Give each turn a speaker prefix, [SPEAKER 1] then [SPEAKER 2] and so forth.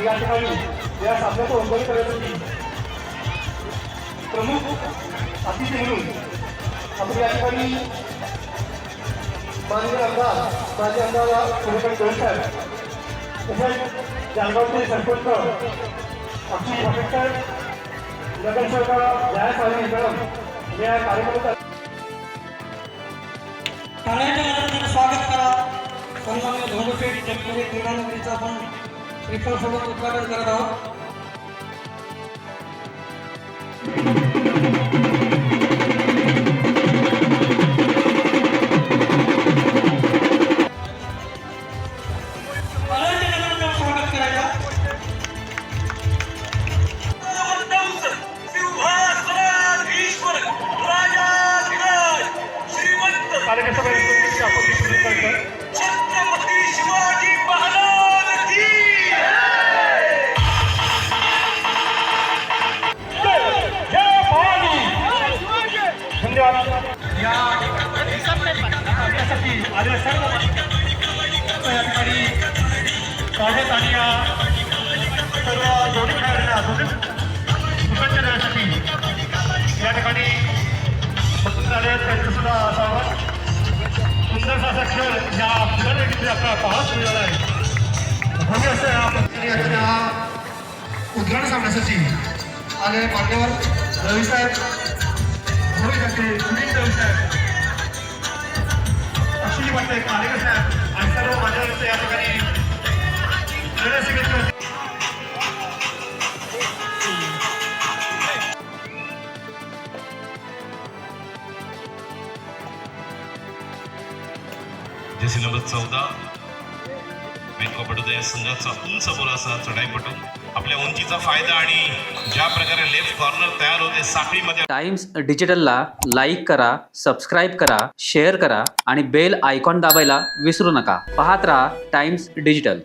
[SPEAKER 1] आणि या ठिकाणी या सामन्याचं उद्घाटन करण्यासाठी प्रमुख अतिथी म्हणून आपण या ठिकाणी माननीय आमदार माजी आमदार सूर्यकांत गोविंदसाहेब तसेच जळगावचे सरपंच अक्षय भापेकर नगरसेवक जयासाहेब मॅडम या कार्यक्रमात
[SPEAKER 2] टाळ्यांच्या स्वागत करा. सन्माननीय धोंडोपेठ जगपुरी क्रीडा नगरीचं आपण पेपरसोबत उद्घाटन करत आहोत. स्वागत करायचं.
[SPEAKER 3] छत्रपती शिवाजी महाराज की जय भवानी.
[SPEAKER 1] धन्यवाद. या आपल्यासाठी आलेल्या सर्व या ठिकाणी स्वागत आणि या सर्व जोडी खेळाडूंना शुभेच्छा देण्यासाठी या ठिकाणी बसून आले त्यांचं सुद्धा स्वागत. सुंदरसा असा खेळ या खेळाडूंनी आपल्याला पाहायला मिळाला आहे. भव्य असं या उद्घाटन सामन्यासाठी आले मान्यवर रविसाहेब सुनील रविसाहेब अश्विनी वाटते कालेकर साहेब आणि सर्व मान्यवर या ठिकाणी
[SPEAKER 4] जर्सी नंबर 14 मेनकोपटू या संघाचा उंच बोलाचा चढाईपटू आपल्या उंचीचा फायदा आणि ज्या प्रकारे लेफ्ट कॉर्नर तयार होते साखळीमध्ये.
[SPEAKER 5] टाइम्स डिजिटलला लाईक करा, सबस्क्राईब करा, शेअर करा आणि बेल आयकॉन दाबायला विसरू नका. पाहत राहा टाइम्स डिजिटल.